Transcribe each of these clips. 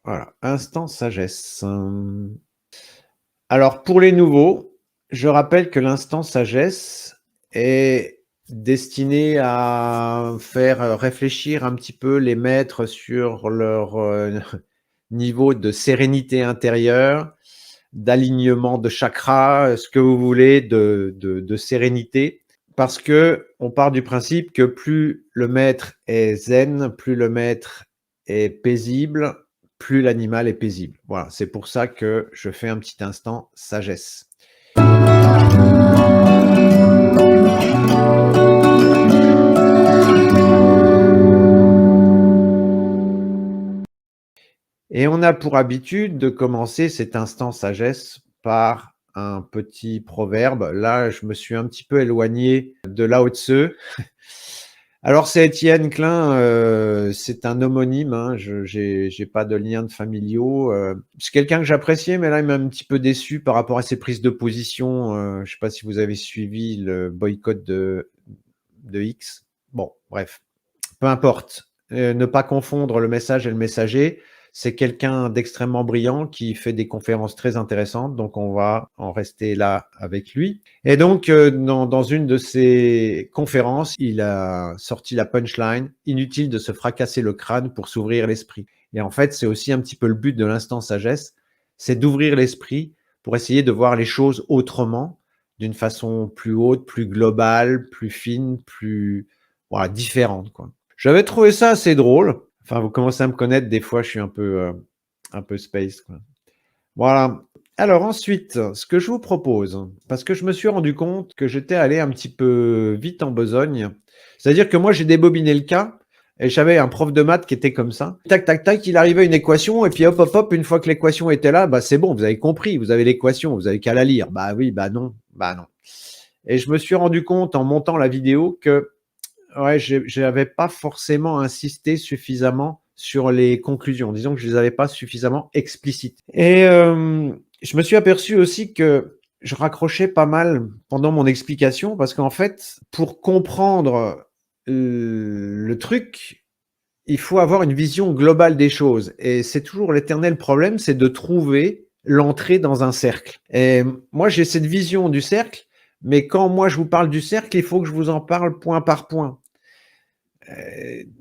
Voilà, instant sagesse. Alors pour les nouveaux, je rappelle que l'instant sagesse est destiné à faire réfléchir un petit peu les maîtres sur leur niveau de sérénité intérieure, d'alignement de chakras, ce que vous voulez, de sérénité. Parce que on part du principe que plus le maître est zen, plus le maître est paisible, plus l'animal est paisible. Voilà, c'est pour ça que je fais un petit instant sagesse. Et on a pour habitude de commencer cet instant sagesse par un petit proverbe. Là, je me suis un petit peu éloigné de Lao Tse. Alors, c'est Étienne Klein, c'est un homonyme, hein, j'ai pas de liens de familiaux. C'est quelqu'un que j'appréciais, mais là, il m'a un petit peu déçu par rapport à ses prises de position. Je sais pas si vous avez suivi le boycott de X. Bon, bref, peu importe. Ne pas confondre le message et le messager. C'est quelqu'un d'extrêmement brillant qui fait des conférences très intéressantes, donc on va en rester là avec lui. Et donc, dans une de ses conférences, il a sorti la punchline « Inutile de se fracasser le crâne pour s'ouvrir l'esprit ». Et en fait, c'est aussi un petit peu le but de l'instant sagesse, c'est d'ouvrir l'esprit pour essayer de voir les choses autrement, d'une façon plus haute, plus globale, plus fine, plus voilà, différente, quoi. J'avais trouvé ça assez drôle. Enfin, vous commencez à me connaître, des fois, je suis un peu space, quoi. Voilà. Alors ensuite, ce que je vous propose, parce que je me suis rendu compte que j'étais allé un petit peu vite en besogne, c'est-à-dire que moi, j'ai débobiné le cas et j'avais un prof de maths qui était comme ça. Tac, tac, tac, il arrivait une équation et puis hop, hop, hop, une fois que l'équation était là, bah c'est bon, vous avez compris, vous avez l'équation, vous avez qu'à la lire. Bah oui, bah non, bah non. Et je me suis rendu compte en montant la vidéo que ouais, j'avais pas forcément insisté suffisamment sur les conclusions. Disons que je les avais pas suffisamment explicites. Et je me suis aperçu aussi que je raccrochais pas mal pendant mon explication parce qu'en fait, pour comprendre le truc, il faut avoir une vision globale des choses. Et c'est toujours l'éternel problème, c'est de trouver l'entrée dans un cercle. Et moi, j'ai cette vision du cercle, mais quand moi je vous parle du cercle, il faut que je vous en parle point par point.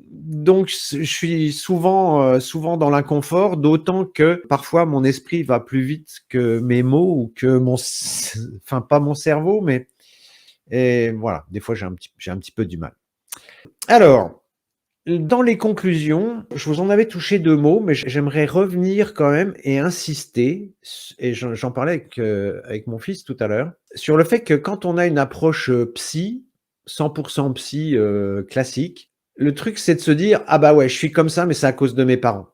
Donc je suis souvent dans l'inconfort, d'autant que parfois mon esprit va plus vite que mes mots ou que enfin pas mon cerveau, mais et voilà, des fois j'ai un petit peu du mal. Alors, dans les conclusions, je vous en avais touché 2 mots, mais j'aimerais revenir quand même et insister, et j'en parlais avec mon fils tout à l'heure, sur le fait que quand on a une approche, psy, 100% psy, classique, le truc c'est de se dire: «Ah bah ouais, je suis comme ça, mais c'est à cause de mes parents».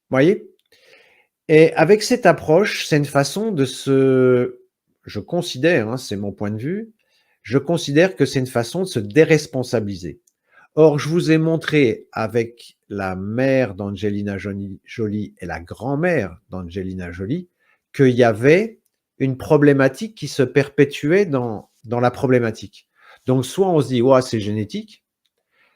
Vous voyez? Et avec cette approche, c'est une façon de se je considère, hein, c'est mon point de vue, je considère que c'est une façon de se déresponsabiliser. Or, je vous ai montré avec la mère d'Angelina Jolie et la grand-mère d'Angelina Jolie qu'il y avait une problématique qui se perpétuait dans la problématique. Donc, soit on se dit, ouais, c'est génétique,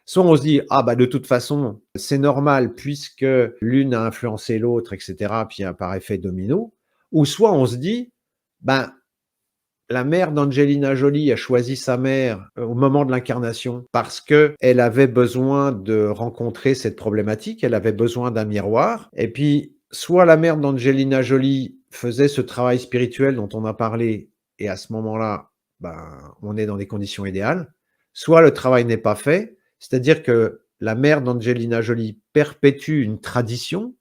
soit on se dit, ah bah de toute façon, c'est normal puisque l'une a influencé l'autre, etc., puis par effet domino, ou soit on se dit, ben la mère d'Angelina Jolie a choisi sa mère au moment de l'incarnation parce qu'elle avait besoin de rencontrer cette problématique, elle avait besoin d'un miroir. Et puis, soit la mère d'Angelina Jolie faisait ce travail spirituel dont on a parlé, et à ce moment-là, ben, on est dans des conditions idéales, soit le travail n'est pas fait, c'est-à-dire que la mère d'Angelina Jolie perpétue une tradition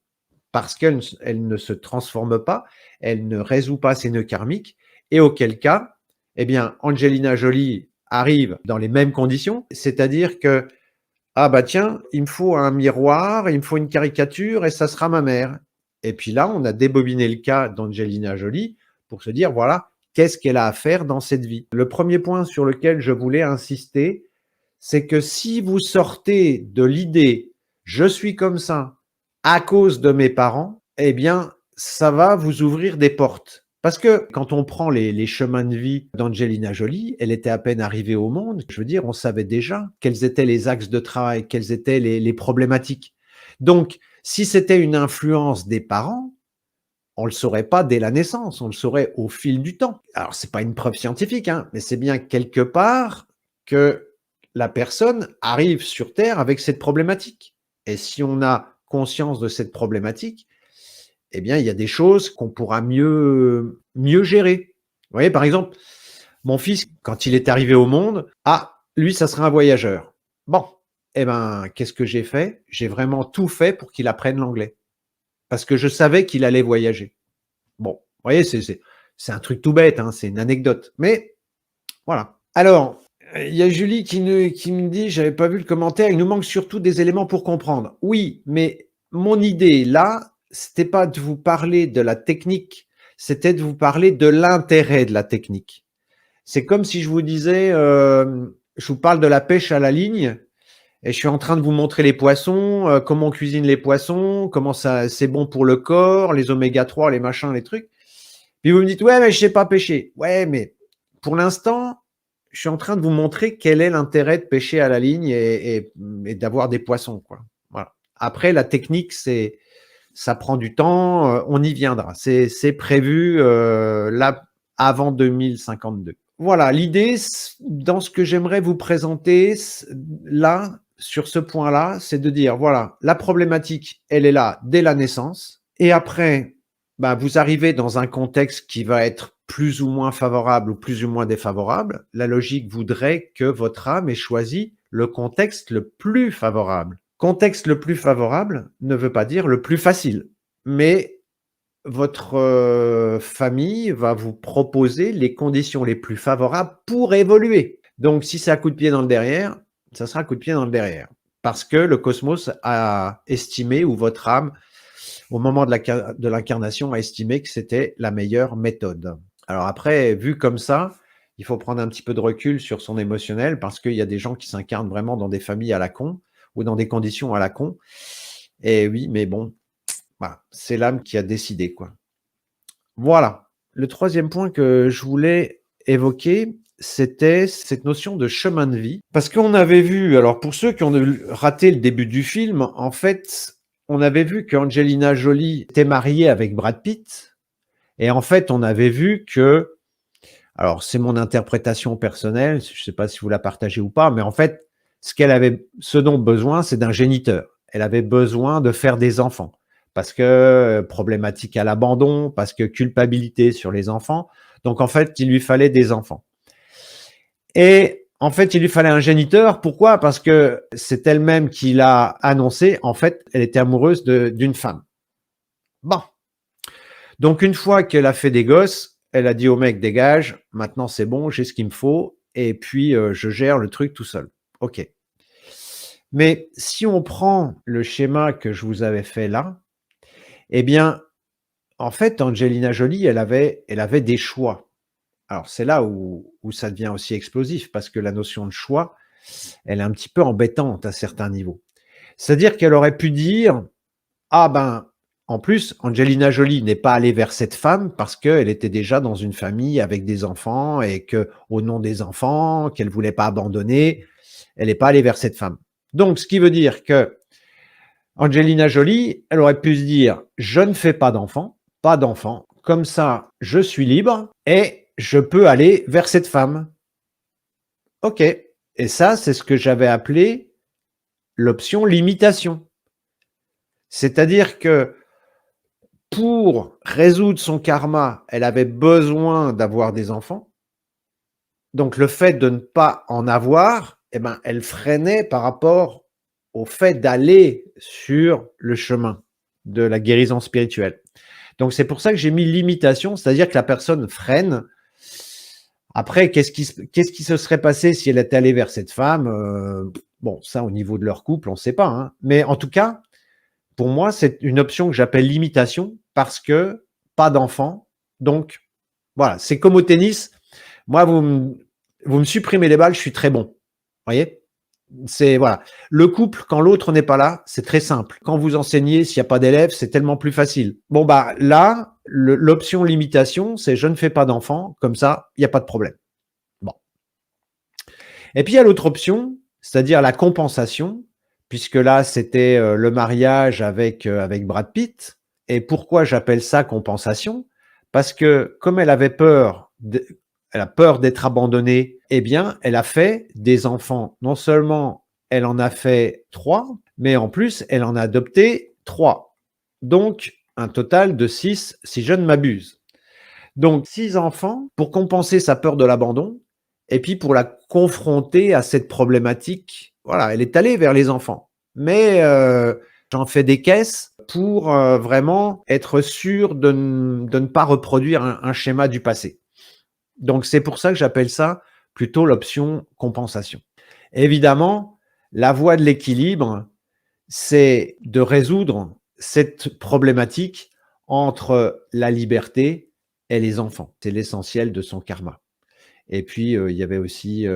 parce qu'elle ne se transforme pas, elle ne résout pas ses nœuds karmiques, et auquel cas, eh bien, Angelina Jolie arrive dans les mêmes conditions, c'est-à-dire que, ah bah tiens, il me faut un miroir, il me faut une caricature, et ça sera ma mère. Et puis là, on a débobiné le cas d'Angelina Jolie pour se dire, voilà, qu'est-ce qu'elle a à faire dans cette vie. Le premier point sur lequel je voulais insister, c'est que si vous sortez de l'idée, je suis comme ça, à cause de mes parents, eh bien, ça va vous ouvrir des portes. Parce que quand on prend les chemins de vie d'Angelina Jolie, elle était à peine arrivée au monde. Je veux dire, on savait déjà quels étaient les axes de travail, quelles étaient les problématiques. Donc, Si c'était une influence des parents, on le saurait pas dès la naissance, on le saurait au fil du temps. Alors c'est pas une preuve scientifique, hein, mais c'est bien quelque part que la personne arrive sur terre avec cette problématique. Et si on a conscience de cette problématique, eh bien, il y a des choses qu'on pourra mieux gérer. Vous voyez, par exemple, mon fils, quand il est arrivé au monde, ah, lui, ça sera un voyageur. Bon, eh ben, qu'est-ce que j'ai fait? J'ai vraiment tout fait pour qu'il apprenne l'anglais. Parce que je savais qu'il allait voyager. Bon, vous voyez, c'est un truc tout bête, hein, c'est une anecdote. Mais voilà. Alors, il y a Julie qui me dit, j'avais pas vu le commentaire, il nous manque surtout des éléments pour comprendre. Oui, mais mon idée là, c'était pas de vous parler de la technique, c'était de vous parler de l'intérêt de la technique. C'est comme si je vous disais, je vous parle de la pêche à la ligne et je suis en train de vous montrer les poissons, comment on cuisine les poissons, comment ça c'est bon pour le corps, les oméga 3, les machins, les trucs. Puis vous me dites, ouais, mais je sais pas pêcher. Ouais, mais pour l'instant, je suis en train de vous montrer quel est l'intérêt de pêcher à la ligne et d'avoir des poissons, quoi. Voilà. Après, la technique, ça prend du temps, on y viendra. C'est prévu là avant 2052. Voilà, l'idée dans ce que j'aimerais vous présenter là, sur ce point-là, c'est de dire, voilà, la problématique, elle est là dès la naissance. Et après, bah, vous arrivez dans un contexte qui va être plus ou moins favorable ou plus ou moins défavorable. La logique voudrait que votre âme ait choisi le contexte le plus favorable. Contexte le plus favorable ne veut pas dire le plus facile, mais votre famille va vous proposer les conditions les plus favorables pour évoluer. Donc, si c'est un coup de pied dans le derrière, ça sera un coup de pied dans le derrière. Parce que le cosmos a estimé, ou votre âme, au moment de l'incarnation, a estimé que c'était la meilleure méthode. Alors après, vu comme ça, il faut prendre un petit peu de recul sur son émotionnel parce qu'il y a des gens qui s'incarnent vraiment dans des familles à la con ou dans des conditions à la con. Et oui, mais bon, voilà, c'est l'âme qui a décidé, quoi. Voilà. Le troisième point que je voulais évoquer, c'était cette notion de chemin de vie. Parce qu'on avait vu, alors pour ceux qui ont raté le début du film, en fait, on avait vu qu'Angelina Jolie était mariée avec Brad Pitt. Et en fait, on avait vu que, alors c'est mon interprétation personnelle, je ne sais pas si vous la partagez ou pas, mais en fait, ce dont besoin, c'est d'un géniteur. Elle avait besoin de faire des enfants parce que problématique à l'abandon, parce que culpabilité sur les enfants. Donc en fait, il lui fallait des enfants. Et en fait, il lui fallait un géniteur. Pourquoi? Parce que c'est elle-même qui l'a annoncé. En fait, elle était amoureuse d'une femme. Bon. Donc une fois qu'elle a fait des gosses, elle a dit au mec, dégage, maintenant c'est bon, j'ai ce qu'il me faut, et puis je gère le truc tout seul. Ok. Mais si on prend le schéma que je vous avais fait là, eh bien, en fait, Angelina Jolie, elle avait des choix. Alors, c'est là où ça devient aussi explosif, parce que la notion de choix, elle est un petit peu embêtante à certains niveaux. C'est-à-dire qu'elle aurait pu dire, ah ben, en plus, Angelina Jolie n'est pas allée vers cette femme parce qu'elle était déjà dans une famille avec des enfants et que, au nom des enfants, qu'elle voulait pas abandonner, elle n'est pas allée vers cette femme. Donc, ce qui veut dire que Angelina Jolie, elle aurait pu se dire, je ne fais pas d'enfants, comme ça, je suis libre et je peux aller vers cette femme. Ok. Et ça, c'est ce que j'avais appelé l'option limitation. C'est-à-dire que pour résoudre son karma, elle avait besoin d'avoir des enfants. Donc, le fait de ne pas en avoir, eh ben, elle freinait par rapport au fait d'aller sur le chemin de la guérison spirituelle. Donc, c'est pour ça que j'ai mis limitation, c'est-à-dire que la personne freine. Après, qu'est-ce qui se serait passé si elle était allée vers cette femme? Bon, ça, au niveau de leur couple, on ne sait pas, hein. Mais en tout cas, pour moi, c'est une option que j'appelle limitation parce que pas d'enfant. Donc, voilà, c'est comme au tennis. Moi, vous me supprimez les balles, je suis très bon. Vous voyez? C'est voilà. Le couple, quand l'autre n'est pas là, c'est très simple. Quand vous enseignez, s'il n'y a pas d'élèves, c'est tellement plus facile. Bon, bah là, l'option limitation, c'est je ne fais pas d'enfant, comme ça, il n'y a pas de problème. Bon. Et puis, il y a l'autre option, c'est-à-dire la compensation, puisque là, c'était le mariage avec Brad Pitt. Et pourquoi j'appelle ça compensation? Parce que comme elle a peur d'être abandonnée, eh bien, elle a fait des enfants. Non seulement elle en a fait 3, mais en plus, elle en a adopté 3. Donc, un total de 6, si je ne m'abuse. Donc 6 enfants pour compenser sa peur de l'abandon et puis pour la confronter à cette problématique. Voilà, elle est allée vers les enfants. Mais j'en fais des caisses pour vraiment être sûr de ne pas reproduire un schéma du passé. Donc c'est pour ça que j'appelle ça plutôt l'option compensation. Évidemment, la voie de l'équilibre, c'est de résoudre cette problématique entre la liberté et les enfants. C'est l'essentiel de son karma. Et puis, il y avait aussi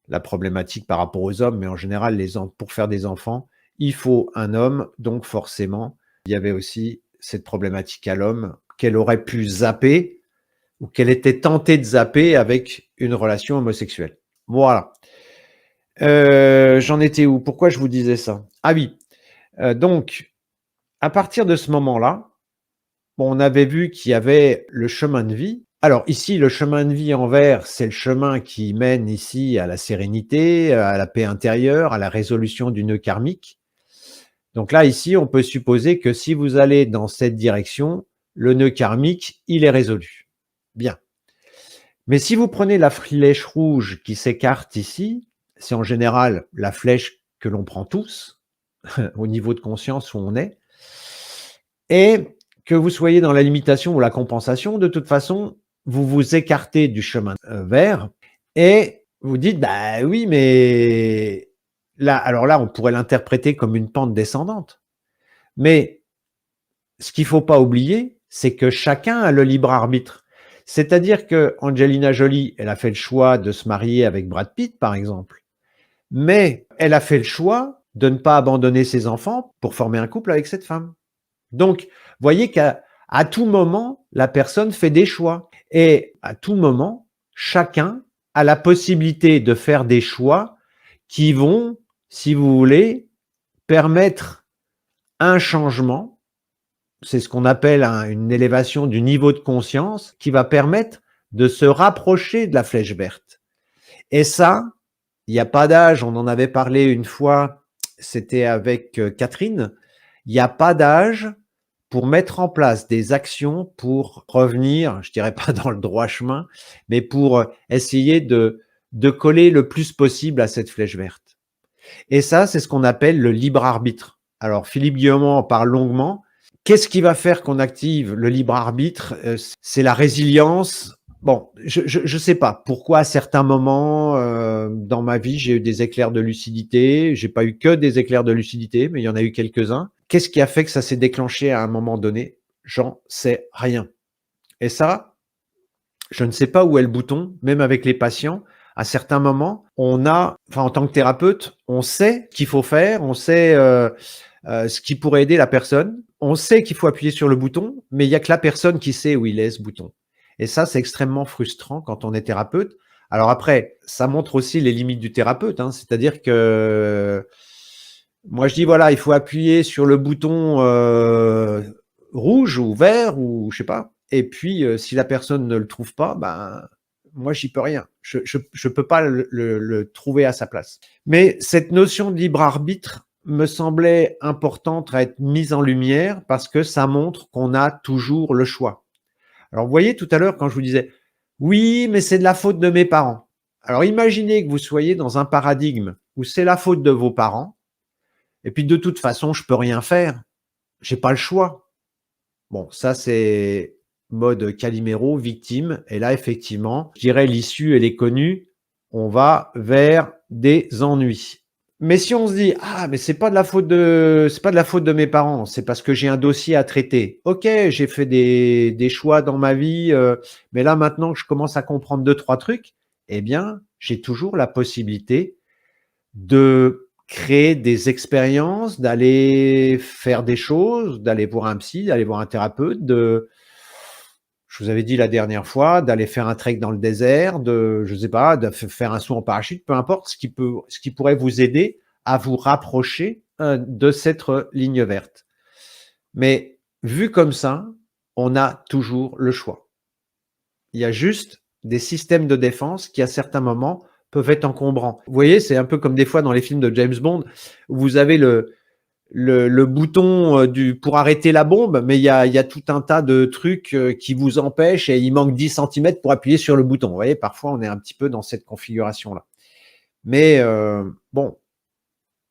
la problématique par rapport aux hommes, mais en général, pour faire des enfants, il faut un homme, donc forcément, il y avait aussi cette problématique à l'homme qu'elle aurait pu zapper ou qu'elle était tentée de zapper avec une relation homosexuelle. Voilà. J'en étais où? Pourquoi je vous disais ça? Ah oui, donc, à partir de ce moment-là, on avait vu qu'il y avait le chemin de vie. Alors ici, le chemin de vie en vert, c'est le chemin qui mène ici à la sérénité, à la paix intérieure, à la résolution du nœud karmique. Donc là, ici, on peut supposer que si vous allez dans cette direction, le nœud karmique, il est résolu. Bien. Mais si vous prenez la flèche rouge qui s'écarte ici, c'est en général la flèche que l'on prend tous, au niveau de conscience où on est, et que vous soyez dans la limitation ou la compensation, de toute façon, vous vous écartez du chemin vert et vous dites, bah oui, mais là, alors là, on pourrait l'interpréter comme une pente descendante. Mais ce qu'il ne faut pas oublier, c'est que chacun a le libre arbitre. C'est-à-dire que Angelina Jolie, elle a fait le choix de se marier avec Brad Pitt, par exemple. Mais elle a fait le choix de ne pas abandonner ses enfants pour former un couple avec cette femme. Donc, voyez qu'à tout moment, la personne fait des choix. Et à tout moment, chacun a la possibilité de faire des choix qui vont, si vous voulez, permettre un changement. C'est ce qu'on appelle une élévation du niveau de conscience qui va permettre de se rapprocher de la flèche verte. Et ça, il n'y a pas d'âge. On en avait parlé une fois, c'était avec Catherine. Il n'y a pas d'âge pour mettre en place des actions pour revenir, je dirais pas dans le droit chemin, mais pour essayer de coller le plus possible à cette flèche verte. Et ça, c'est ce qu'on appelle le libre arbitre. Alors, Philippe Guillemot en parle longuement. Qu'est-ce qui va faire qu'on active le libre arbitre? C'est la résilience. Bon, je sais pas pourquoi à certains moments dans ma vie, j'ai eu des éclairs de lucidité. J'ai pas eu que des éclairs de lucidité, mais il y en a eu quelques-uns. Qu'est-ce qui a fait que ça s'est déclenché à un moment donné? J'en sais rien. Et ça, je ne sais pas où est le bouton, même avec les patients. À certains moments, en tant que thérapeute, on sait qu'il faut faire, on sait ce qui pourrait aider la personne, on sait qu'il faut appuyer sur le bouton, mais il n'y a que la personne qui sait où il est ce bouton. Et ça, c'est extrêmement frustrant quand on est thérapeute. Alors après, ça montre aussi les limites du thérapeute, hein, c'est-à-dire que moi, je dis, voilà, il faut appuyer sur le bouton rouge ou vert ou je sais pas. Et puis, si la personne ne le trouve pas, ben, moi, j'y peux rien. Je peux pas le trouver à sa place. Mais cette notion de libre arbitre me semblait importante à être mise en lumière parce que ça montre qu'on a toujours le choix. Alors, vous voyez tout à l'heure quand je vous disais, oui, mais c'est de la faute de mes parents. Alors, imaginez que vous soyez dans un paradigme où c'est la faute de vos parents. Et puis de toute façon, je peux rien faire. J'ai pas le choix. Bon, ça c'est mode Calimero, victime. Et là, effectivement, je dirais l'issue, elle est connue. On va vers des ennuis. Mais si on se dit, ah, mais c'est pas de la faute de mes parents, c'est parce que j'ai un dossier à traiter. Ok, j'ai fait des choix dans ma vie, mais là maintenant que je commence à comprendre 2, 3 trucs, eh bien, j'ai toujours la possibilité de créer des expériences, d'aller faire des choses, d'aller voir un psy, d'aller voir un thérapeute, je vous avais dit la dernière fois, d'aller faire un trek dans le désert, je sais pas, de faire un saut en parachute, peu importe ce qui pourrait vous aider à vous rapprocher de cette ligne verte. Mais vu comme ça, on a toujours le choix. Il y a juste des systèmes de défense qui, à certains moments, peuvent être encombrants. Vous voyez, c'est un peu comme des fois dans les films de James Bond, où vous avez le bouton pour arrêter la bombe, mais il y a tout un tas de trucs qui vous empêchent et il manque 10 centimètres pour appuyer sur le bouton. Vous voyez, parfois, on est un petit peu dans cette configuration-là. Mais bon,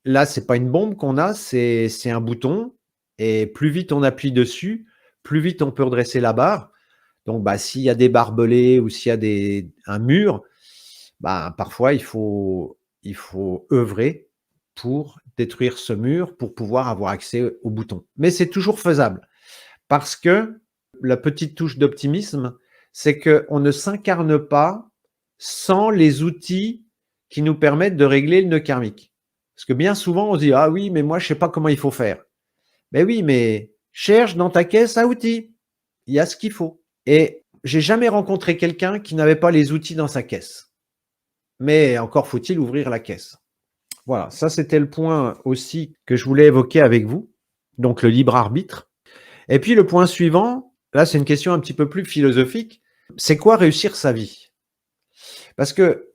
là, c'est pas une bombe qu'on a, c'est un bouton. Et plus vite on appuie dessus, plus vite on peut redresser la barre. Donc, s'il y a des barbelés ou s'il y a un mur, parfois il faut œuvrer pour détruire ce mur pour pouvoir avoir accès au bouton. Mais c'est toujours faisable parce que la petite touche d'optimisme, c'est qu'on ne s'incarne pas sans les outils qui nous permettent de régler le nœud karmique. Parce que bien souvent, on se dit « Ah oui, mais moi, je ne sais pas comment il faut faire. » Mais oui, mais cherche dans ta caisse à outils. Il y a ce qu'il faut. Et j'ai jamais rencontré quelqu'un qui n'avait pas les outils dans sa caisse. Mais encore faut-il ouvrir la caisse. Voilà, ça c'était le point aussi que je voulais évoquer avec vous. Donc le libre arbitre. Et puis le point suivant, là c'est une question un petit peu plus philosophique. C'est quoi réussir sa vie? Parce que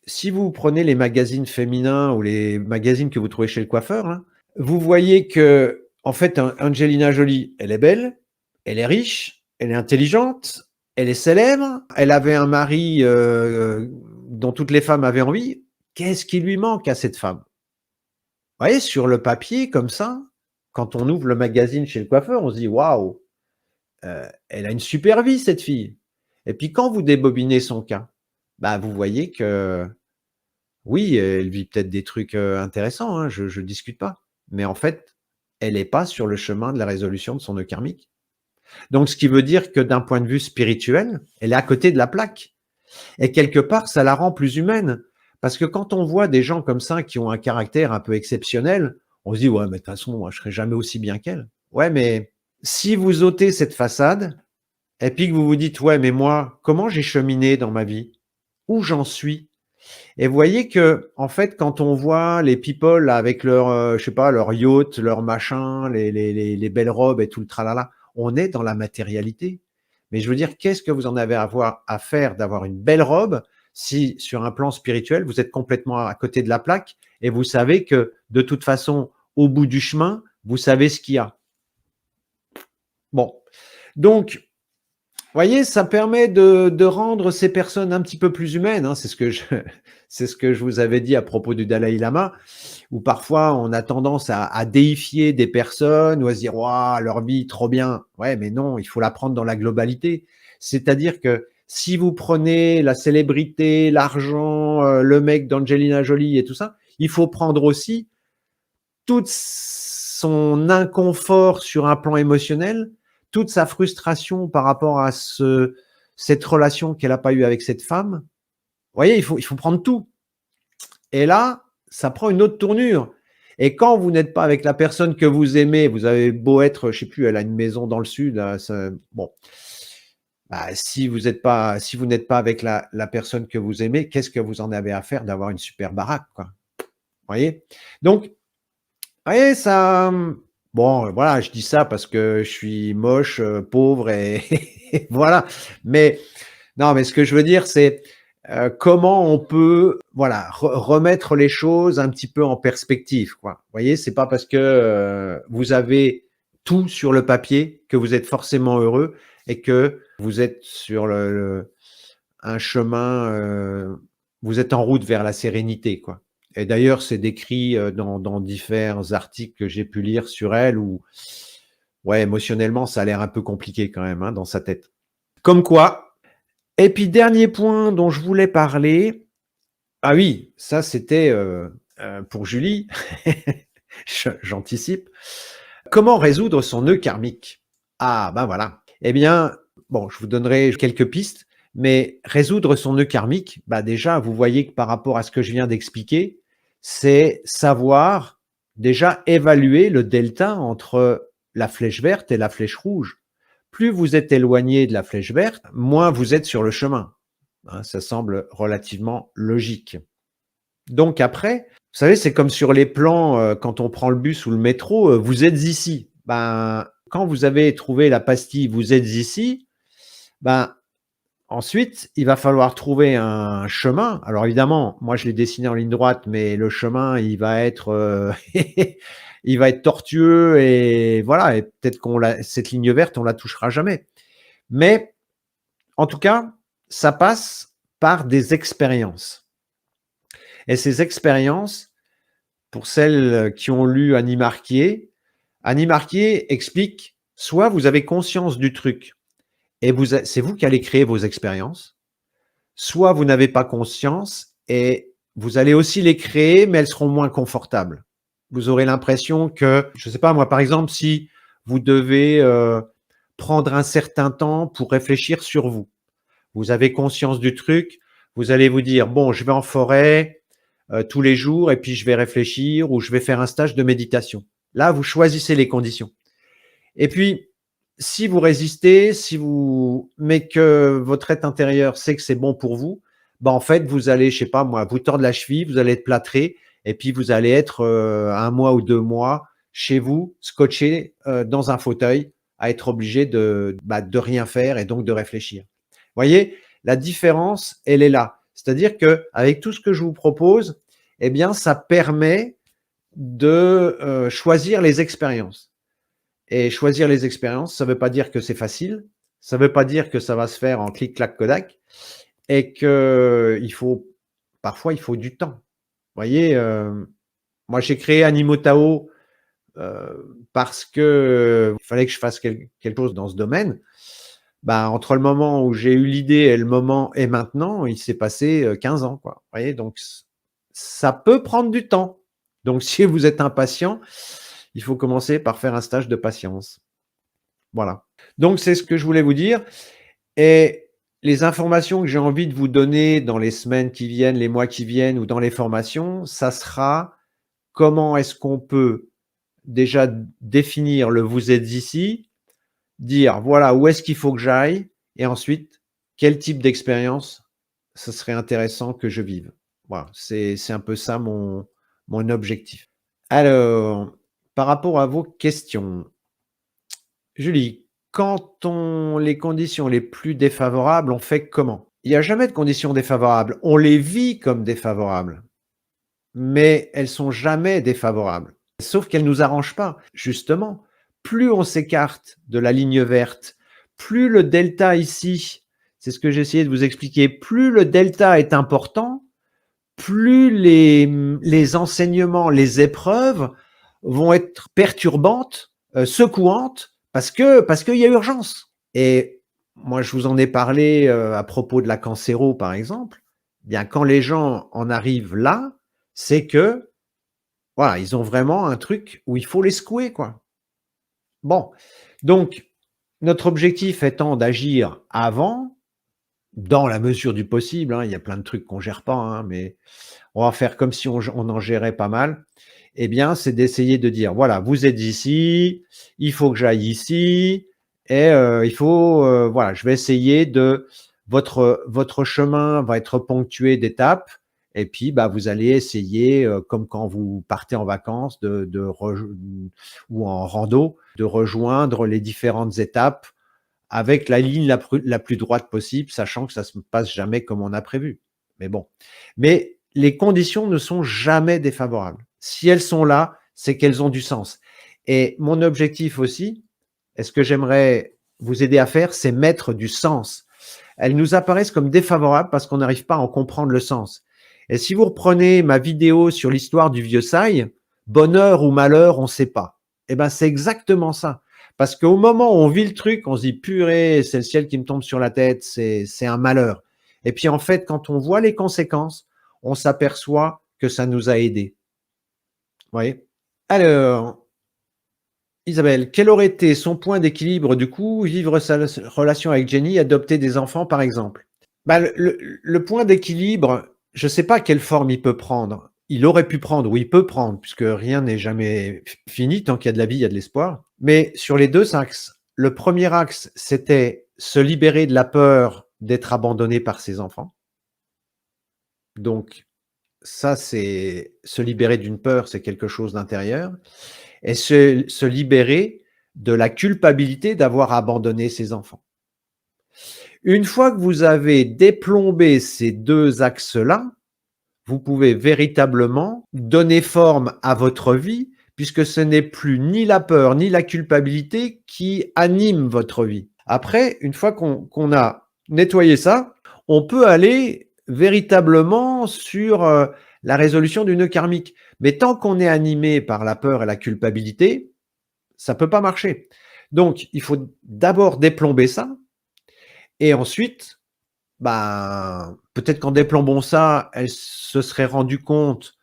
si vous prenez les magazines féminins ou les magazines que vous trouvez chez le coiffeur, hein, vous voyez que, en fait, Angelina Jolie, elle est belle, elle est riche, elle est intelligente, elle est célèbre, elle avait un mari dont toutes les femmes avaient envie. Qu'est-ce qui lui manque à cette femme? Vous voyez, sur le papier, comme ça, quand on ouvre le magazine chez le coiffeur, on se dit waouh, elle a une super vie, cette fille. Et puis quand vous débobinez son cas, vous voyez que oui, elle vit peut-être des trucs intéressants, hein, je ne discute pas. Mais en fait, elle n'est pas sur le chemin de la résolution de son nœud karmique. Donc, ce qui veut dire que d'un point de vue spirituel, elle est à côté de la plaque. Et quelque part, ça la rend plus humaine. Parce que quand on voit des gens comme ça qui ont un caractère un peu exceptionnel, on se dit, ouais, mais de toute façon, moi, je serai jamais aussi bien qu'elle. Ouais, mais si vous ôtez cette façade, et puis que vous vous dites, ouais, mais moi, comment j'ai cheminé dans ma vie? Où j'en suis? Et vous voyez que, en fait, quand on voit les people là, avec leur, je sais pas, leur yacht, leur machin, les belles robes et tout le tralala, on est dans la matérialité. Mais je veux dire, qu'est-ce que vous en avez à faire d'avoir une belle robe si, sur un plan spirituel, vous êtes complètement à côté de la plaque et vous savez que, de toute façon, au bout du chemin, vous savez ce qu'il y a. Bon. Donc, vous voyez, ça permet de rendre ces personnes un petit peu plus humaines, hein. C'est ce que je vous avais dit à propos du Dalai Lama, où parfois on a tendance à déifier des personnes ou à se dire waouh, leur vie trop bien. Ouais, mais non, il faut la prendre dans la globalité. C'est-à-dire que si vous prenez la célébrité, l'argent, le mec d'Angelina Jolie et tout ça, il faut prendre aussi tout son inconfort sur un plan émotionnel, toute sa frustration par rapport à cette relation qu'elle n'a pas eue avec cette femme. Vous voyez, il faut prendre tout. Et là, ça prend une autre tournure. Et quand vous n'êtes pas avec la personne que vous aimez, vous avez beau être, je sais plus, elle a une maison dans le sud, bon. Si vous n'êtes pas avec la personne que vous aimez, qu'est-ce que vous en avez à faire d'avoir une super baraque, quoi? Vous voyez? Donc, oui, ça, bon, voilà, je dis ça parce que je suis moche, pauvre et voilà. Mais non, mais ce que je veux dire, c'est comment on peut, voilà, remettre les choses un petit peu en perspective, quoi. Vous voyez, c'est pas parce que vous avez tout sur le papier que vous êtes forcément heureux et que vous êtes sur un chemin, vous êtes en route vers la sérénité, quoi. Et d'ailleurs, c'est décrit dans différents articles que j'ai pu lire sur elle où, ouais, émotionnellement, ça a l'air un peu compliqué quand même, hein, dans sa tête. Comme quoi. Et puis, dernier point dont je voulais parler. Ah oui, ça, c'était pour Julie. J'anticipe. Comment résoudre son nœud karmique? Ah, voilà. Eh bien, bon, je vous donnerai quelques pistes, mais résoudre son nœud karmique, déjà, vous voyez que par rapport à ce que je viens d'expliquer, c'est savoir déjà évaluer le delta entre la flèche verte et la flèche rouge. Plus vous êtes éloigné de la flèche verte, moins vous êtes sur le chemin. Hein, ça semble relativement logique. Donc après, savez, c'est comme sur les plans, quand on prend le bus ou le métro, vous êtes ici. Ben, quand vous avez trouvé la pastille, vous êtes ici, ben, ensuite, il va falloir trouver un chemin. Alors évidemment, moi je l'ai dessiné en ligne droite, mais le chemin, il va être, il va être tortueux et voilà et peut-être qu'on la cette ligne verte, on la touchera jamais. Mais en tout cas, ça passe par des expériences et ces expériences, pour celles qui ont lu Annie Marquier, Annie Marquier explique: soit vous avez conscience du truc et c'est vous qui allez créer vos expériences, soit vous n'avez pas conscience et vous allez aussi les créer, mais elles seront moins confortables. Vous aurez l'impression que, je ne sais pas moi, par exemple, si vous devez prendre un certain temps pour réfléchir sur vous, vous avez conscience du truc, vous allez vous dire, bon, je vais en forêt tous les jours et puis je vais réfléchir ou je vais faire un stage de méditation. Là, vous choisissez les conditions. Et puis, si vous résistez, mais que votre être intérieur sait que c'est bon pour vous, bah en fait, vous allez, je sais pas moi, vous tordre la cheville, vous allez être plâtré, et puis vous allez être 1 mois ou 2 mois chez vous, scotché dans un fauteuil, à être obligé de rien faire et donc de réfléchir. Vous voyez, la différence, elle est là. C'est-à-dire que avec tout ce que je vous propose, eh bien, ça permet de choisir les expériences. Et choisir les expériences, ça ne veut pas dire que c'est facile, ça ne veut pas dire que ça va se faire en clic-clac Kodak et que parfois il faut du temps. Vous voyez, moi j'ai créé Animotao parce que il fallait que je fasse quelque chose dans ce domaine. Bah, entre le moment où j'ai eu l'idée et le moment et maintenant, il s'est passé 15 ans, quoi. Vous voyez, donc ça peut prendre du temps. Donc si vous êtes impatient, il faut commencer par faire un stage de patience. Voilà. Donc c'est ce que je voulais vous dire et les informations que j'ai envie de vous donner dans les semaines qui viennent, les mois qui viennent ou dans les formations, ça sera comment est-ce qu'on peut déjà définir le «vous êtes ici», dire voilà où est-ce qu'il faut que j'aille et ensuite quel type d'expérience ce serait intéressant que je vive. Voilà, c'est un peu ça mon objectif. Alors, par rapport à vos questions, Julie, quand les conditions les plus défavorables, on fait comment? Il n'y a jamais de conditions défavorables. On les vit comme défavorables, mais elles sont jamais défavorables. Sauf qu'elles nous arrangent pas. Justement, plus on s'écarte de la ligne verte, plus le delta ici, c'est ce que j'ai essayé de vous expliquer, plus le delta est important, plus les enseignements, les épreuves vont être perturbantes, secouantes, parce qu'il y a urgence. Et moi, je vous en ai parlé à propos de la cancéro, par exemple. Eh bien, quand les gens en arrivent là, c'est que voilà, ils ont vraiment un truc où il faut les secouer, quoi. Bon, donc notre objectif étant d'agir avant, dans la mesure du possible, hein, il y a plein de trucs qu'on gère pas, hein, mais on va faire comme si on en gérait pas mal. Eh bien, c'est d'essayer de dire, voilà, vous êtes ici, il faut que j'aille ici, et il faut, voilà, je vais essayer votre chemin va être ponctué d'étapes, et puis, bah, vous allez essayer, comme quand vous partez en vacances, ou en rando, de rejoindre les différentes étapes avec la ligne la plus droite possible, sachant que ça se passe jamais comme on a prévu. Mais bon. Mais les conditions ne sont jamais défavorables. Si elles sont là, c'est qu'elles ont du sens. Et mon objectif aussi, et ce que j'aimerais vous aider à faire, c'est mettre du sens. Elles nous apparaissent comme défavorables parce qu'on n'arrive pas à en comprendre le sens. Et si vous reprenez ma vidéo sur l'histoire du vieux Saï, bonheur ou malheur, on ne sait pas. Eh ben, c'est exactement ça. Parce qu'au moment où on vit le truc, on se dit purée, c'est le ciel qui me tombe sur la tête, c'est un malheur. Et puis en fait, quand on voit les conséquences, on s'aperçoit que ça nous a aidés. Vous voyez? Alors, Isabelle, quel aurait été son point d'équilibre du coup, vivre sa relation avec Jenny, adopter des enfants par exemple? Bah, le point d'équilibre, je ne sais pas quelle forme il peut prendre. Il aurait pu prendre ou il peut prendre, puisque rien n'est jamais fini, tant qu'il y a de la vie, il y a de l'espoir. Mais sur les 2 axes, le premier axe, c'était se libérer de la peur d'être abandonné par ses enfants. Donc Ça, c'est se libérer d'une peur, c'est quelque chose d'intérieur et se libérer de la culpabilité d'avoir abandonné ses enfants. Une fois que vous avez déplombé ces 2 axes-là, vous pouvez véritablement donner forme à votre vie, puisque ce n'est plus ni la peur, ni la culpabilité qui animent votre vie. Après, une fois qu'on a nettoyé ça, on peut aller véritablement sur, la résolution du nœud karmique. Mais tant qu'on est animé par la peur et la culpabilité, ça peut pas marcher. Donc il faut d'abord déplomber ça et ensuite, ben, peut-être qu'en déplombant ça, elle se serait rendue compte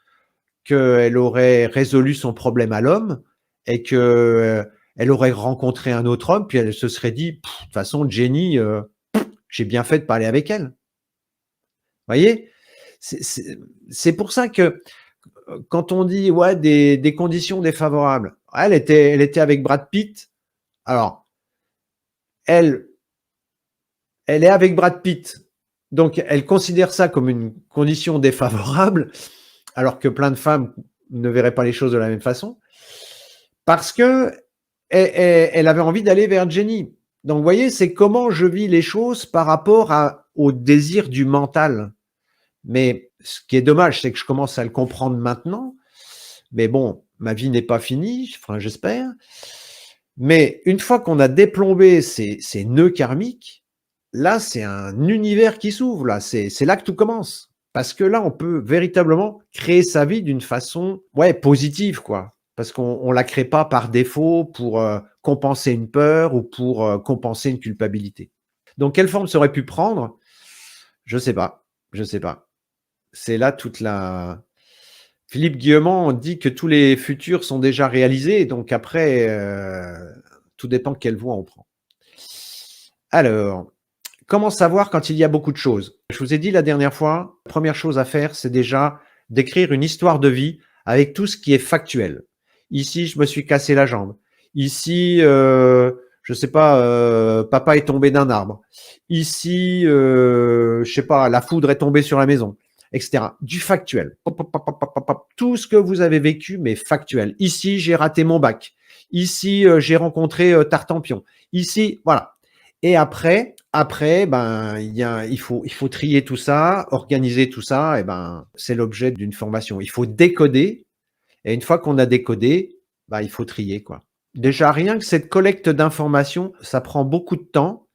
qu'elle aurait résolu son problème à l'homme et que, elle aurait rencontré un autre homme, puis elle se serait dit: «De toute façon Jenny, j'ai bien fait de parler avec elle». Vous voyez? C'est pour ça que, quand on dit: «Ouais, des conditions défavorables», elle était avec Brad Pitt. Alors elle elle est avec Brad Pitt, donc elle considère ça comme une condition défavorable, alors que plein de femmes ne verraient pas les choses de la même façon, parce que elle avait envie d'aller vers Jenny. Donc vous voyez, c'est comment je vis les choses par rapport au désir du mental. Mais ce qui est dommage, c'est que je commence à le comprendre maintenant. Mais bon, ma vie n'est pas finie, enfin j'espère. Mais une fois qu'on a déplombé ces nœuds karmiques, là, c'est un univers qui s'ouvre, là. C'est là que tout commence. Parce que là, on peut véritablement créer sa vie d'une façon, ouais, positive, quoi. Parce qu'on la crée pas par défaut pour compenser une peur ou pour compenser une culpabilité. Donc, quelle forme ça aurait pu prendre? Je sais pas. Je sais pas. C'est là toute la. Philippe Guillemont dit que tous les futurs sont déjà réalisés, donc après, tout dépend quelle voie on prend. Alors, comment savoir quand il y a beaucoup de choses? Je vous ai dit la dernière fois, la première chose à faire, c'est déjà d'écrire une histoire de vie avec tout ce qui est factuel. Ici, je me suis cassé la jambe. Ici, je sais pas, papa est tombé d'un arbre. Ici, je sais pas, la foudre est tombée sur la maison, etc. Du factuel. Pop, pop, pop, pop, pop, pop. Tout ce que vous avez vécu, mais factuel. Ici, j'ai raté mon bac. Ici, j'ai rencontré Tartampion. Ici, voilà. Et après, ben, il faut trier tout ça, organiser tout ça, et ben, c'est l'objet d'une formation. Il faut décoder, et une fois qu'on a décodé, ben, il faut trier, quoi. Déjà, rien que cette collecte d'informations, ça prend beaucoup de temps.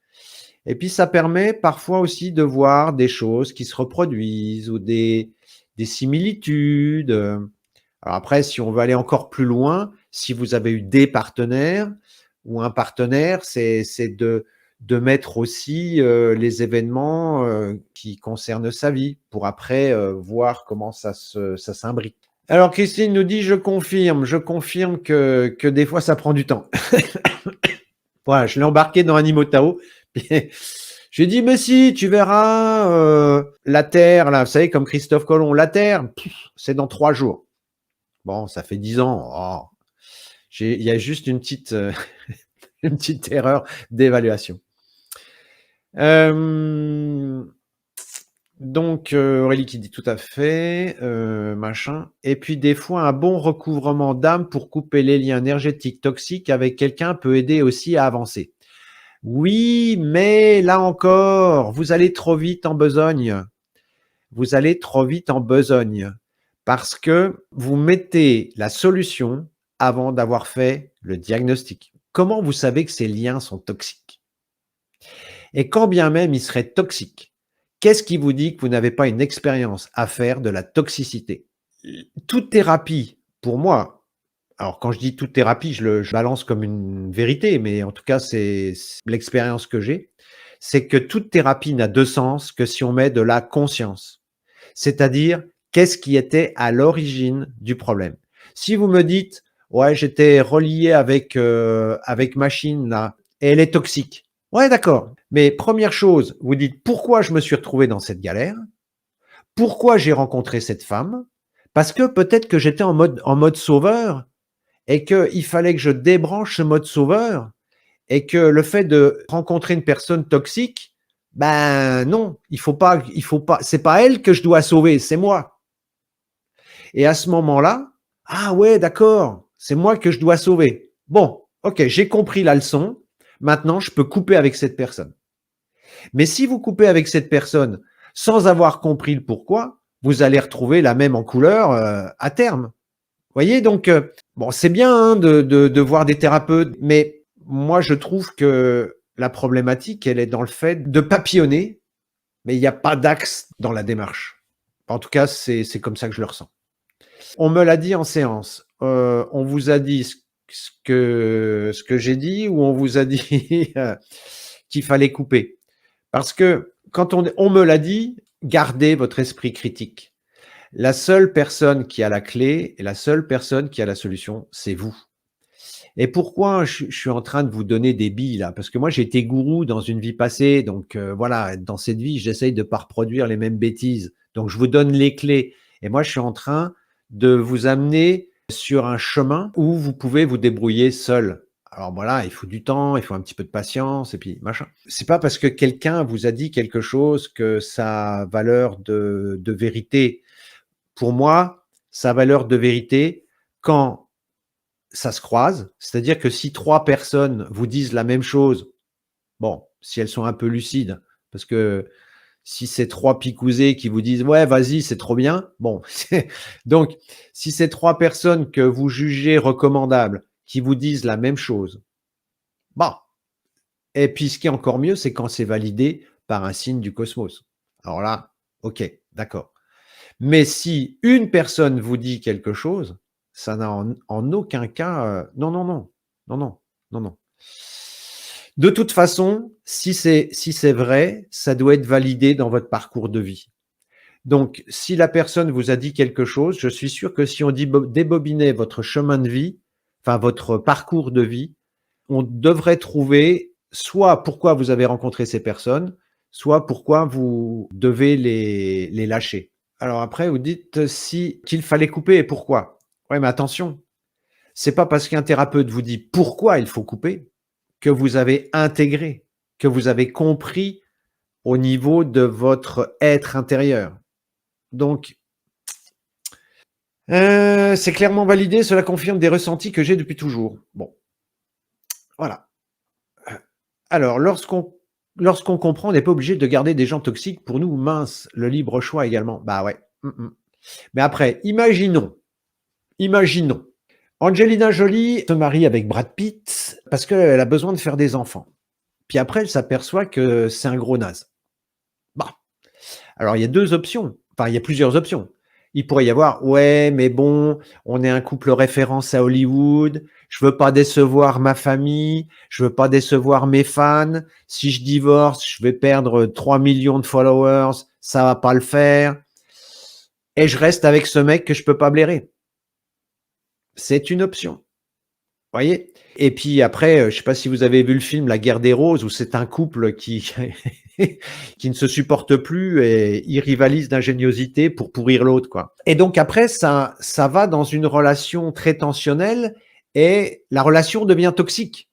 Et puis, ça permet parfois aussi de voir des choses qui se reproduisent ou des similitudes. Alors après, si on veut aller encore plus loin, si vous avez eu des partenaires ou un partenaire, c'est de mettre aussi les événements qui concernent sa vie pour après voir comment ça s'imbrique. Alors Christine nous dit, je confirme que des fois ça prend du temps. Voilà, je l'ai embarqué dans Animo Tao. J'ai dit, mais si, tu verras, la Terre, là, vous savez, comme Christophe Colomb, la Terre, c'est dans 3 jours. Bon, ça fait 10 ans. Oh. Il y a juste une petite, une petite erreur d'évaluation. Donc, Aurélie qui dit tout à fait, machin. Et puis, des fois, un bon recouvrement d'âme pour couper les liens énergétiques toxiques avec quelqu'un peut aider aussi à avancer. Oui, mais là encore, vous allez trop vite en besogne. Vous allez trop vite en besogne parce que vous mettez la solution avant d'avoir fait le diagnostic. Comment vous savez que ces liens sont toxiques? Et quand bien même ils seraient toxiques, qu'est-ce qui vous dit que vous n'avez pas une expérience à faire de la toxicité? Toute thérapie, pour moi, alors quand je dis toute thérapie, je balance comme une vérité, mais en tout cas, c'est l'expérience que j'ai, c'est que toute thérapie n'a de sens que si on met de la conscience. C'est-à-dire, qu'est-ce qui était à l'origine du problème? Si vous me dites, ouais, j'étais relié avec machine là, et elle est toxique. Ouais, d'accord. Mais première chose, vous dites pourquoi je me suis retrouvé dans cette galère? Pourquoi j'ai rencontré cette femme? Parce que peut-être que j'étais en mode sauveur et qu'il fallait que je débranche ce mode sauveur et que le fait de rencontrer une personne toxique, ben non, il faut pas, c'est pas elle que je dois sauver, c'est moi. Et à ce moment-là, ah ouais, d'accord, c'est moi que je dois sauver. Bon, ok, j'ai compris la leçon. Maintenant, je peux couper avec cette personne. Mais si vous coupez avec cette personne sans avoir compris le pourquoi, vous allez retrouver la même en couleur à terme. Voyez, donc, bon, c'est bien hein, de voir des thérapeutes, mais moi, je trouve que la problématique, elle est dans le fait de papillonner, mais il n'y a pas d'axe dans la démarche. En tout cas, c'est comme ça que je le ressens. On me l'a dit en séance. On vous a dit ce que j'ai dit ou on vous a dit qu'il fallait couper. Parce que quand on me l'a dit, gardez votre esprit critique. La seule personne qui a la clé et la seule personne qui a la solution, c'est vous. Et pourquoi je suis en train de vous donner des billes là? Parce que moi, j'ai été gourou dans une vie passée. Donc voilà, dans cette vie, j'essaye de ne pas reproduire les mêmes bêtises. Donc je vous donne les clés. Et moi, je suis en train de vous amener sur un chemin où vous pouvez vous débrouiller seul. Alors voilà, il faut du temps, il faut un petit peu de patience et puis machin. C'est pas parce que quelqu'un vous a dit quelque chose que ça a valeur de vérité. Pour moi, ça a valeur de vérité quand ça se croise. C'est-à-dire que si 3 personnes vous disent la même chose, bon, si elles sont un peu lucides, parce que si c'est 3 picousés qui vous disent: «Ouais, vas-y, c'est trop bien», bon, donc si c'est 3 personnes que vous jugez recommandables qui vous disent la même chose, bon, et puis ce qui est encore mieux, c'est quand c'est validé par un signe du cosmos. Alors là, OK, d'accord. Mais si une personne vous dit quelque chose, ça n'a en aucun cas, non, non, non, non, non, non, non. De toute façon, si c'est vrai, ça doit être validé dans votre parcours de vie. Donc, si la personne vous a dit quelque chose, je suis sûr que si on débobinait votre chemin de vie, enfin votre parcours de vie, on devrait trouver soit pourquoi vous avez rencontré ces personnes, soit pourquoi vous devez les lâcher. Alors après, vous dites si qu'il fallait couper et pourquoi. Ouais, mais attention, c'est pas parce qu'un thérapeute vous dit pourquoi il faut couper que vous avez intégré, que vous avez compris au niveau de votre être intérieur. Donc, c'est clairement validé, cela confirme des ressentis que j'ai depuis toujours. Bon, voilà. Alors, lorsqu'on comprend, on n'est pas obligé de garder des gens toxiques pour nous, mince, le libre choix également. Bah ouais. Mais après, imaginons, Angelina Jolie se marie avec Brad Pitt parce qu'elle a besoin de faire des enfants. Puis après, elle s'aperçoit que c'est un gros naze. Bah, alors il y a 2 options, enfin il y a plusieurs options. Il pourrait y avoir: «Ouais, mais bon, on est un couple référence à Hollywood, je veux pas décevoir ma famille, je veux pas décevoir mes fans. Si je divorce, je vais perdre 3 millions de followers, ça va pas le faire et je reste avec ce mec que je peux pas blairer». C'est une option. Voyez? Et puis après, je sais pas si vous avez vu le film La Guerre des roses où c'est un couple qui qui ne se supporte plus et ils rivalisent d'ingéniosité pour pourrir l'autre, quoi. Et donc après ça va dans une relation très tensionnelle et la relation devient toxique.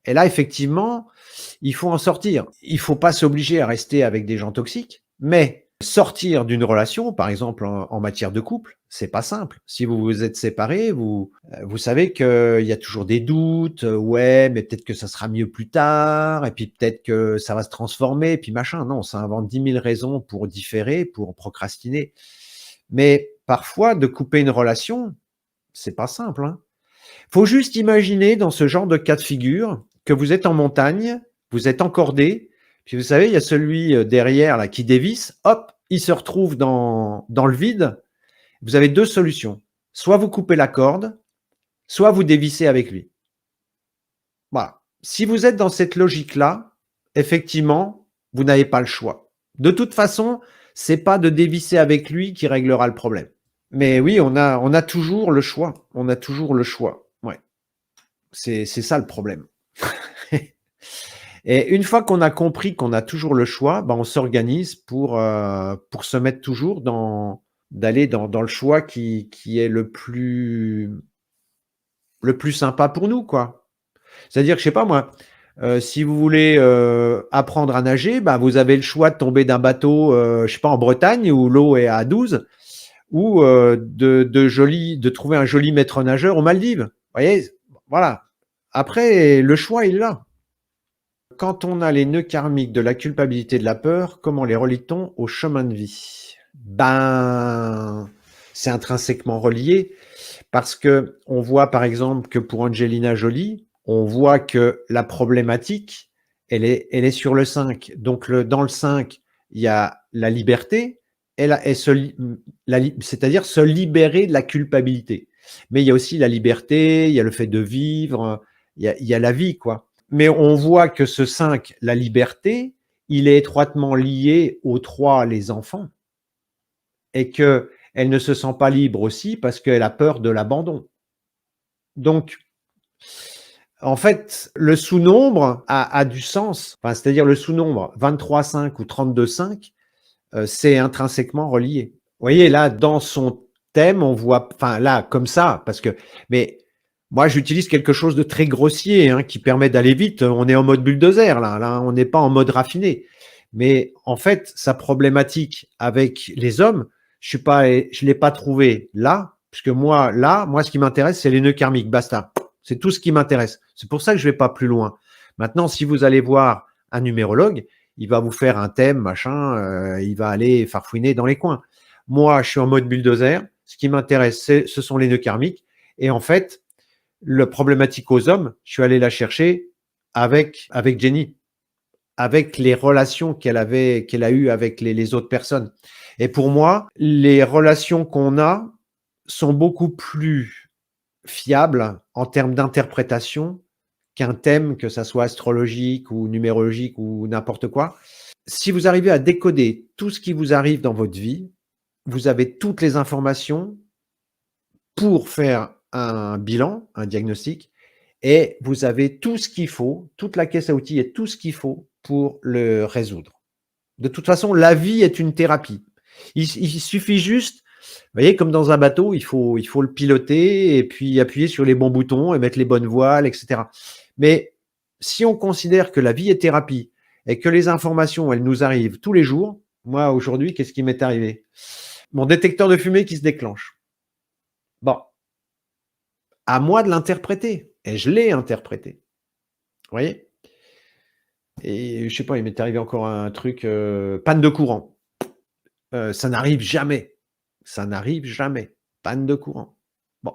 Et là, effectivement, il faut en sortir. Il faut pas s'obliger à rester avec des gens toxiques, mais sortir d'une relation, par exemple en matière de couple, c'est pas simple. Si vous vous êtes séparés, vous savez qu'il y a toujours des doutes, ouais, mais peut-être que ça sera mieux plus tard et puis peut-être que ça va se transformer et puis machin. Non, ça invente 10 000 raisons pour différer, pour procrastiner. Mais parfois, de couper une relation, c'est pas simple, hein. Faut juste imaginer dans ce genre de cas de figure que vous êtes en montagne, vous êtes encordé, puis vous savez, il y a celui derrière là qui dévisse, hop, il se retrouve dans le vide. Vous avez 2 solutions. Soit vous coupez la corde, soit vous dévissez avec lui. Voilà. Si vous êtes dans cette logique-là, effectivement, vous n'avez pas le choix. De toute façon, c'est pas de dévisser avec lui qui réglera le problème. Mais oui, on a toujours le choix. On a toujours le choix. Ouais. C'est ça le problème. Et une fois qu'on a compris qu'on a toujours le choix, ben on s'organise pour se mettre toujours d'aller dans le choix qui est le plus sympa pour nous, quoi. C'est-à-dire que, je sais pas moi, si vous voulez, apprendre à nager, bah, vous avez le choix de tomber d'un bateau, je sais pas, en Bretagne où l'eau est à 12, ou de trouver un joli maître nageur aux Maldives. Vous voyez, voilà. Après, le choix, il est là. Quand on a les nœuds karmiques de la culpabilité et de la peur, comment les relie-t-on au chemin de vie? Ben, c'est intrinsèquement relié parce que on voit par exemple que pour Angelina Jolie, on voit que la problématique, elle est sur le 5. Donc dans le 5, il y a la liberté, c'est-à-dire se libérer de la culpabilité. Mais il y a aussi la liberté, il y a le fait de vivre, il y a la vie, quoi. Mais on voit que ce 5, la liberté, il est étroitement lié aux 3, les enfants, et qu'elle ne se sent pas libre aussi parce qu'elle a peur de l'abandon. Donc, en fait, le sous-nombre a du sens, enfin, c'est-à-dire le sous-nombre 23,5 ou 32,5, c'est intrinsèquement relié. Vous voyez, là, dans son thème, on voit, enfin là, comme ça, parce que, mais moi, j'utilise quelque chose de très grossier, hein, qui permet d'aller vite. On est en mode bulldozer, là, on n'est pas en mode raffiné. Mais en fait, sa problématique avec les hommes, je l'ai pas trouvé là, puisque moi, ce qui m'intéresse, c'est les nœuds karmiques, basta. C'est tout ce qui m'intéresse. C'est pour ça que je vais pas plus loin. Maintenant, si vous allez voir un numérologue, il va vous faire un thème, machin, il va aller farfouiner dans les coins. Moi, je suis en mode bulldozer. Ce qui m'intéresse, ce sont les nœuds karmiques. Et en fait, le problématique aux hommes, je suis allé la chercher avec Jenny, avec les relations qu'elle a eues avec les autres personnes. Et pour moi, les relations qu'on a sont beaucoup plus fiables en termes d'interprétation qu'un thème, que ça soit astrologique ou numérologique ou n'importe quoi. Si vous arrivez à décoder tout ce qui vous arrive dans votre vie, vous avez toutes les informations pour faire un bilan, un diagnostic, et vous avez tout ce qu'il faut, toute la caisse à outils et tout ce qu'il faut pour le résoudre. De toute façon, la vie est une thérapie. Il suffit juste, vous voyez, comme dans un bateau, il faut le piloter et puis appuyer sur les bons boutons et mettre les bonnes voiles, etc. Mais si on considère que la vie est thérapie et que les informations, elles nous arrivent tous les jours, moi, aujourd'hui, qu'est-ce qui m'est arrivé? Mon détecteur de fumée qui se déclenche. Bon, à moi de l'interpréter. Et je l'ai interprété. Vous voyez? Et je sais pas, il m'est arrivé encore un truc, panne de courant. Ça n'arrive jamais. Ça n'arrive jamais. Panne de courant. Bon,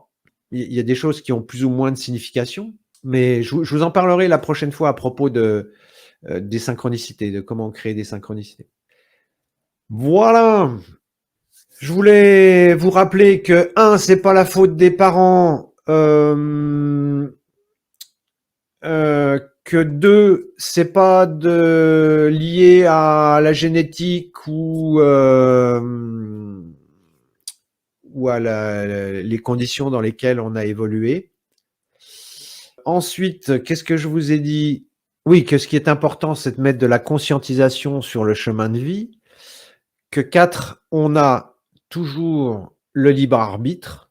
il y a des choses qui ont plus ou moins de signification, mais je vous en parlerai la prochaine fois à propos des synchronicités, de comment créer des synchronicités. Voilà. Je voulais vous rappeler que, c'est pas la faute des parents, que 2, c'est pas lié à la génétique ou à les conditions dans lesquelles on a évolué. Ensuite, qu'est-ce que je vous ai dit? Oui, que ce qui est important, c'est de mettre de la conscientisation sur le chemin de vie. Que 4, on a toujours le libre arbitre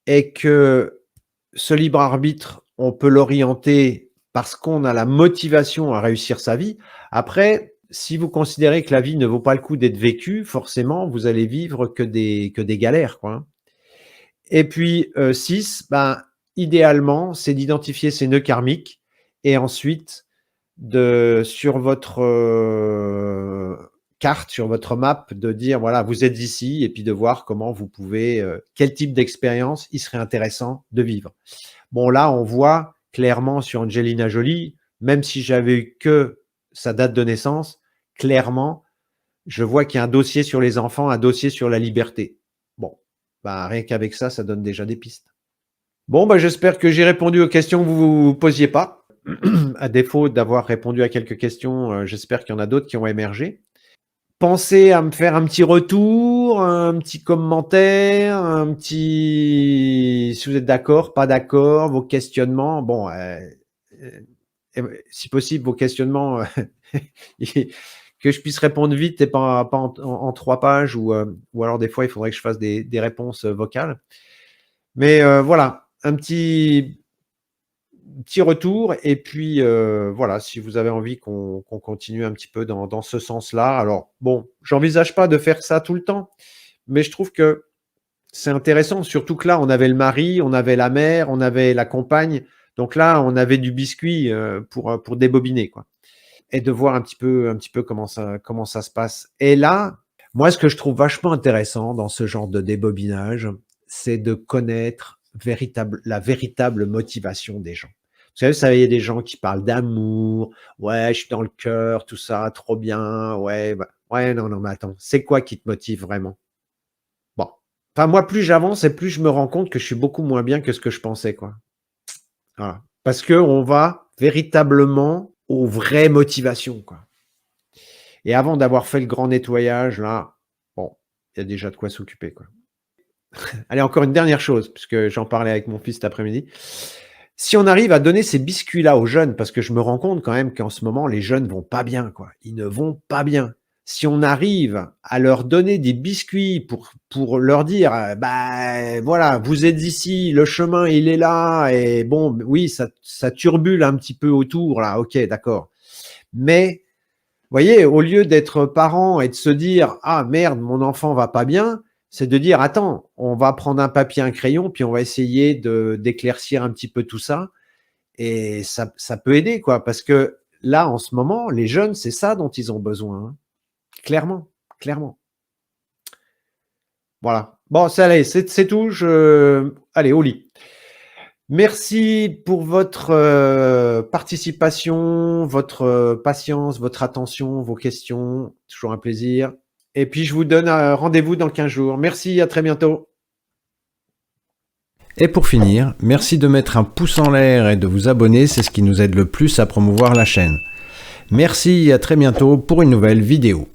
et que ce libre arbitre, on peut l'orienter parce qu'on a la motivation à réussir sa vie. Après, si vous considérez que la vie ne vaut pas le coup d'être vécue, forcément, vous allez vivre que des galères, quoi. Et puis 6, ben, idéalement, c'est d'identifier ces nœuds karmiques et ensuite sur votre carte, sur votre map, de dire voilà, vous êtes ici et puis de voir comment vous pouvez, quel type d'expérience il serait intéressant de vivre. Bon, là, on voit clairement sur Angelina Jolie, même si j'avais eu que sa date de naissance, clairement, je vois qu'il y a un dossier sur les enfants, un dossier sur la liberté. Bon, bah, rien qu'avec ça, ça donne déjà des pistes. Bon, bah, j'espère que j'ai répondu aux questions que vous ne posiez pas. À défaut d'avoir répondu à quelques questions, j'espère qu'il y en a d'autres qui ont émergé. Pensez à me faire un petit retour, un petit commentaire, si vous êtes d'accord, pas d'accord, vos questionnements. Bon, si possible, vos questionnements, que je puisse répondre vite et pas en 3 pages ou alors des fois, il faudrait que je fasse des réponses vocales. Mais voilà, un petit retour et puis voilà, si vous avez envie qu'on continue un petit peu dans ce sens-là. Alors bon, j'envisage pas de faire ça tout le temps, mais je trouve que c'est intéressant, surtout que là, on avait le mari, on avait la mère, on avait la compagne. Donc là, on avait du biscuit pour débobiner, quoi. Et de voir un petit peu comment ça se passe. Et là, moi, ce que je trouve vachement intéressant dans ce genre de débobinage, c'est de connaître la véritable motivation des gens. Vous savez, il y a des gens qui parlent d'amour, ouais, je suis dans le cœur, tout ça, trop bien, ouais, ouais, non, non, mais attends, c'est quoi qui te motive vraiment? Bon, enfin, moi, plus j'avance et plus je me rends compte que je suis beaucoup moins bien que ce que je pensais, quoi. Voilà. Parce que on va véritablement aux vraies motivations, quoi. Et avant d'avoir fait le grand nettoyage, là, bon, il y a déjà de quoi s'occuper, quoi. Allez, encore une dernière chose, puisque j'en parlais avec mon fils cet après-midi. Si on arrive à donner ces biscuits-là aux jeunes, parce que je me rends compte quand même qu'en ce moment, les jeunes vont pas bien, quoi. Ils ne vont pas bien. Si on arrive à leur donner des biscuits pour leur dire, bah voilà, vous êtes ici, le chemin il est là, et bon, oui, ça turbule un petit peu autour, là, ok, d'accord. Mais vous voyez, au lieu d'être parent et de se dire « Ah merde, mon enfant va pas bien », c'est de dire « Attends, on va prendre un papier, un crayon, puis on va essayer d'éclaircir un petit peu tout ça. » Et ça peut aider, quoi, parce que là, en ce moment, les jeunes, c'est ça dont ils ont besoin, hein. Clairement, clairement. Voilà. Bon, ça allez, c'est tout. Allez, au lit. Merci pour votre participation, votre patience, votre attention, vos questions. Toujours un plaisir. Et puis, je vous donne rendez-vous dans 15 jours. Merci, à très bientôt. Et pour finir, merci de mettre un pouce en l'air et de vous abonner, c'est ce qui nous aide le plus à promouvoir la chaîne. Merci et à très bientôt pour une nouvelle vidéo.